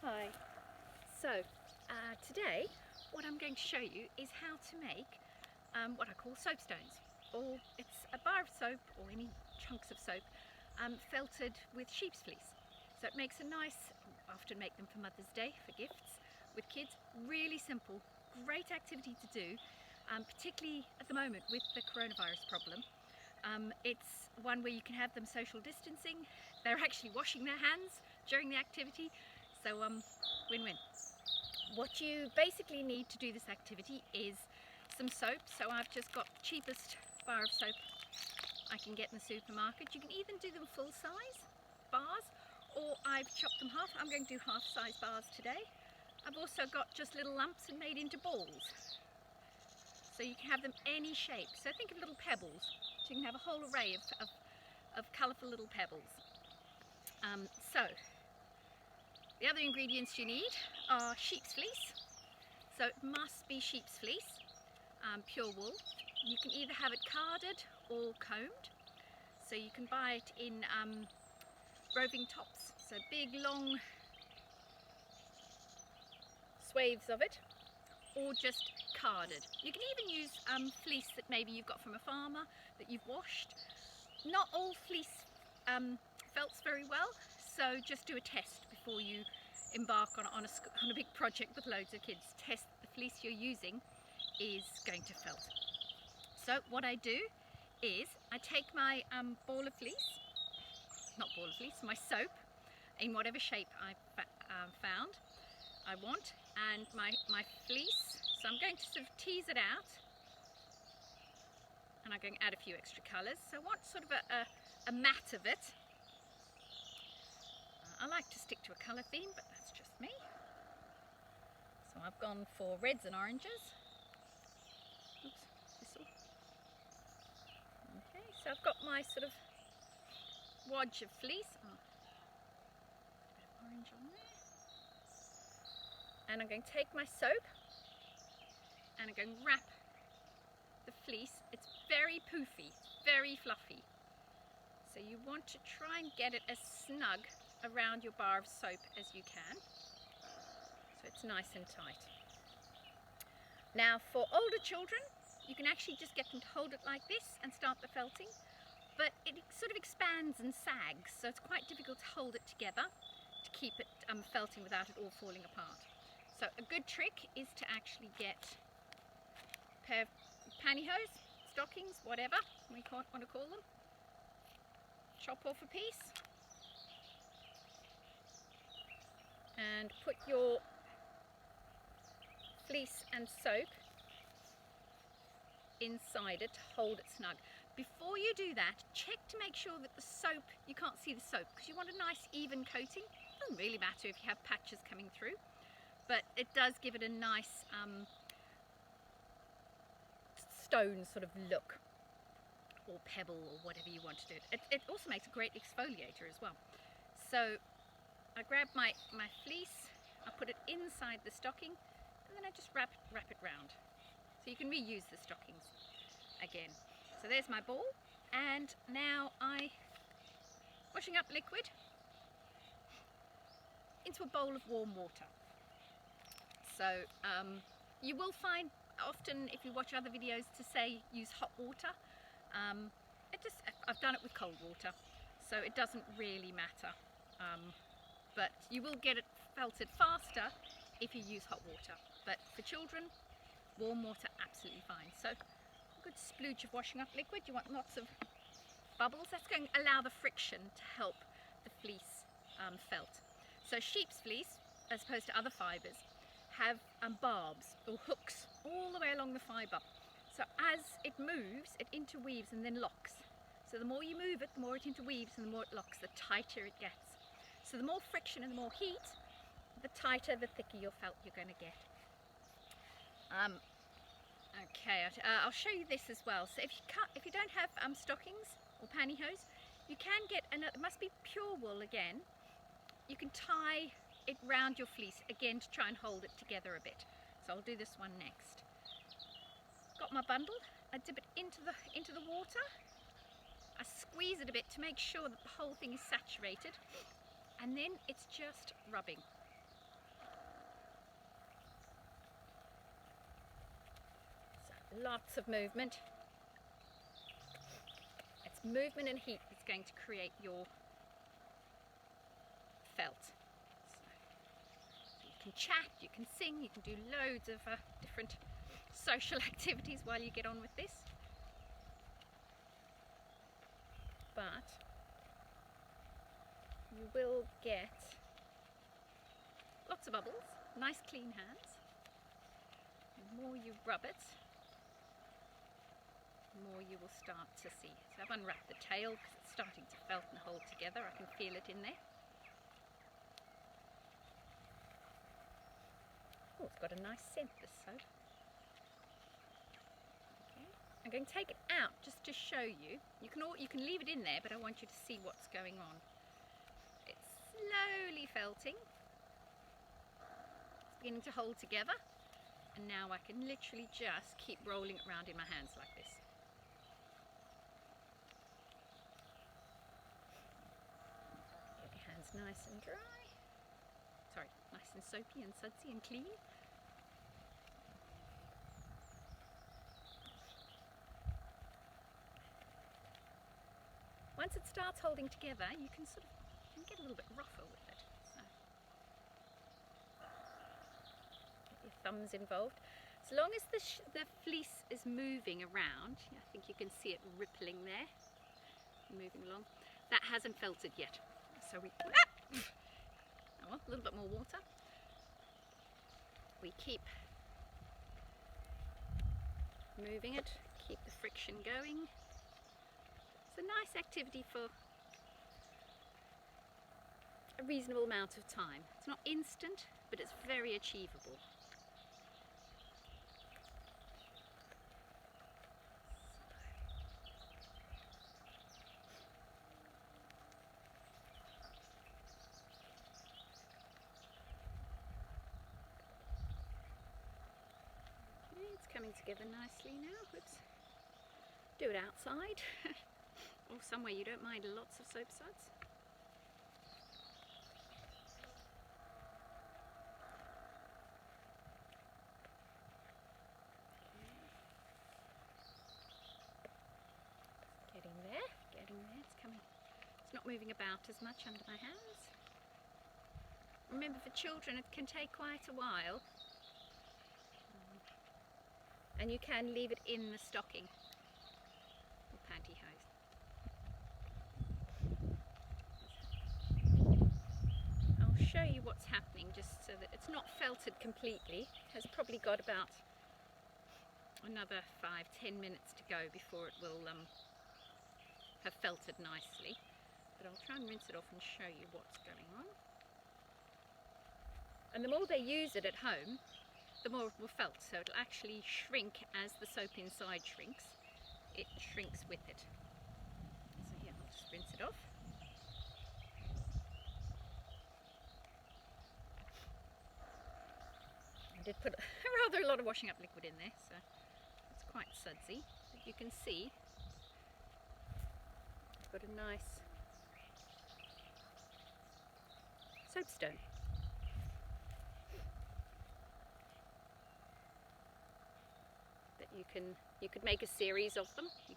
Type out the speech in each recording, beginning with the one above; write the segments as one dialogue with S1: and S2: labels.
S1: Hi. So today what I'm going to show you is how to make what I call soapstones, or it's a bar of soap or any chunks of soap felted with sheep's fleece. So it makes a nice, I often make them for Mother's Day for gifts with kids. Really simple, great activity to do, particularly at the moment with the coronavirus problem. It's one where you can have them social distancing. They're actually washing their hands during the activity, so win-win. What you basically need to do this activity is some soap. So I've just got the cheapest bar of soap I can get in the supermarket. You can even do them full size bars, or I've chopped them half. I'm going to do half size bars today. I've also got just little lumps and made into balls. So you can have them any shape. So think of little pebbles. So you can have a whole array of colourful little pebbles. So the other ingredients you need are sheep's fleece. So it must be sheep's fleece, pure wool. You can either have it carded or combed. So you can buy it in roving tops, so big long swathes of it, or just carded. You can even use fleece that maybe you've got from a farmer that you've washed. Not all fleece felts very well, so just do a test before you embark on a big project with loads of kids. Test the fleece you're using is going to felt. So what I do is I take my ball of fleece, my soap, in whatever shape I found I want, and my fleece. So I'm going to sort of tease it out, and I'm going to add a few extra colours. So I want sort of a mat of it. I like to stick to a colour theme, but that's just me. So I've gone for reds and oranges. Oops, thistle. Okay, so I've got my sort of wodge of fleece. Oh, a bit of orange on there. And I'm going to take my soap and I'm going to wrap the fleece. It's very poofy, very fluffy. So you want to try and get it as snug around your bar of soap as you can, so it's nice and tight. Now for older children, you can actually just get them to hold it like this and start the felting, but it sort of expands and sags, so it's quite difficult to hold it together to keep it felting without it all falling apart. So a good trick is to actually get a pair of pantyhose, stockings, whatever we want to call them, chop off a piece and put your fleece and soap inside it to hold it snug. Before you do that, check to make sure that the soap, you can't see the soap because you want a nice even coating. It doesn't really matter if you have patches coming through, but it does give it a nice stone sort of look, or pebble, or whatever you want to do. It also makes a great exfoliator as well. So I grab my fleece, I put it inside the stocking, and then I just wrap it round. So you can reuse the stockings again. So there's my ball, and now washing up liquid into a bowl of warm water. So you will find often, if you watch other videos, to say use hot water. I've done it with cold water, so it doesn't really matter. But you will get it felted faster if you use hot water. But for children, warm water, absolutely fine. So a good splooge of washing up liquid. You want lots of bubbles. That's going to allow the friction to help the fleece felt. So sheep's fleece, as opposed to other fibres, have barbs or hooks all the way along the fibre. So as it moves, it interweaves and then locks. So the more you move it, the more it interweaves and the more it locks, the tighter it gets. So the more friction and the more heat, the tighter, the thicker your felt you're going to get. Okay, I'll show you this as well. So if you don't have stockings or pantyhose, you can get, and it must be pure wool again. You can tie it round your fleece again to try and hold it together a bit. So I'll do this one next. Got my bundle. I dip it into the water. I squeeze it a bit to make sure that the whole thing is saturated, and then it's just rubbing. lots of movement. It's movement and heat that's going to create your felt. So you can chat, you can sing, you can do loads of different social activities while you get on with this. But you will get lots of bubbles, nice clean hands. The more you rub it, the more you will start to see. So I've unwrapped the tail because it's starting to felt and hold together. I can feel it in there. Oh, it's got a nice scent, this soap. Okay. I'm going to take it out just to show you. You can leave it in there, but I want you to see what's going on. It's slowly felting. It's beginning to hold together. And now I can literally just keep rolling it around in my hands like this. Get your hands nice and dry. Sorry, nice and soapy and sudsy and clean. Once it starts holding together, you can get a little bit rougher with it. So, get your thumbs involved. As long as the fleece is moving around, I think you can see it rippling there, moving along. That hasn't felted yet. So we, oh, a little bit more water. We keep moving it, keep the friction going. It's a nice activity for a reasonable amount of time. It's not instant, but it's very achievable. Coming together nicely now. Oops. Do it outside or somewhere you don't mind lots of soap suds. Getting there, it's coming. It's not moving about as much under my hands. Remember, for children it can take quite a while. And you can leave it in the stocking or pantyhose. I'll show you what's happening just so that it's not felted completely. It has probably got about another 5-10 minutes to go before it will have felted nicely. But I'll try and rinse it off and show you what's going on. And the more they use it at home, the more it will felt, so it'll actually shrink as the soap inside shrinks. It shrinks with it. So here, I'll just rinse it off. I did put rather a lot of washing up liquid in there, so it's quite sudsy. But you can see I've got a nice soapstone. You could make a series of them. You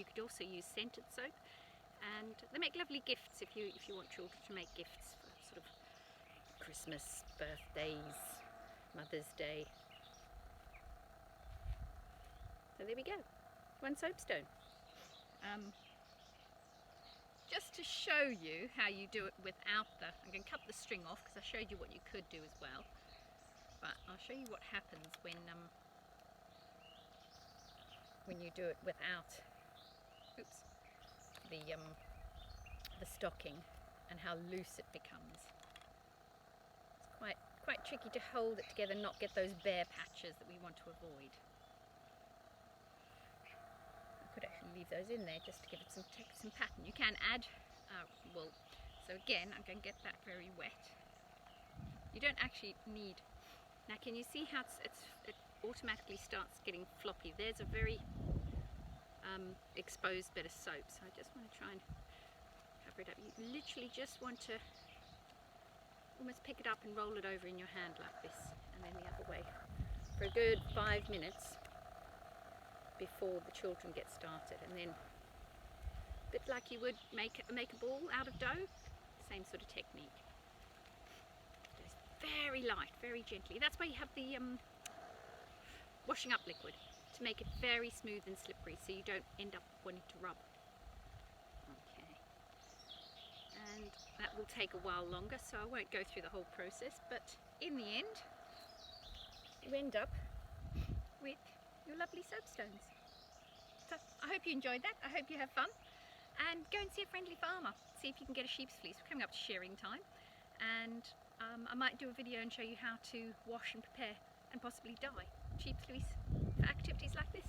S1: could also use scented soap, and they make lovely gifts if you want children to make gifts for sort of Christmas, birthdays, Mother's Day. So there we go, one soapstone. Just to show you how you do it without I'm going to cut the string off because I showed you what you could do as well, but I'll show you what happens when you do it without the stocking, and how loose it becomes. It's quite tricky to hold it together and not get those bare patches that we want to avoid. I could actually leave those in there just to give it some pattern. You can add wool. So again, I'm going to get that very wet. You don't actually need. Now, can you see how it automatically starts getting floppy? There's a very exposed bit of soap, so I just want to try and cover it up. You literally just want to almost pick it up and roll it over in your hand like this, and then the other way for a good 5 minutes. before the children get started, and then a bit like you would make a ball out of dough, same sort of technique. Just very light, very gently. That's why you have the washing up liquid, to make it very smooth and slippery so you don't end up wanting to rub. Okay. And that will take a while longer, so I won't go through the whole process, but in the end you end up with your lovely soapstones. So I hope you enjoyed that. I hope you have fun, and go and see a friendly farmer. See if you can get a sheep's fleece. We're coming up to shearing time, and I might do a video and show you how to wash and prepare and possibly dye sheep's fleece for activities like this.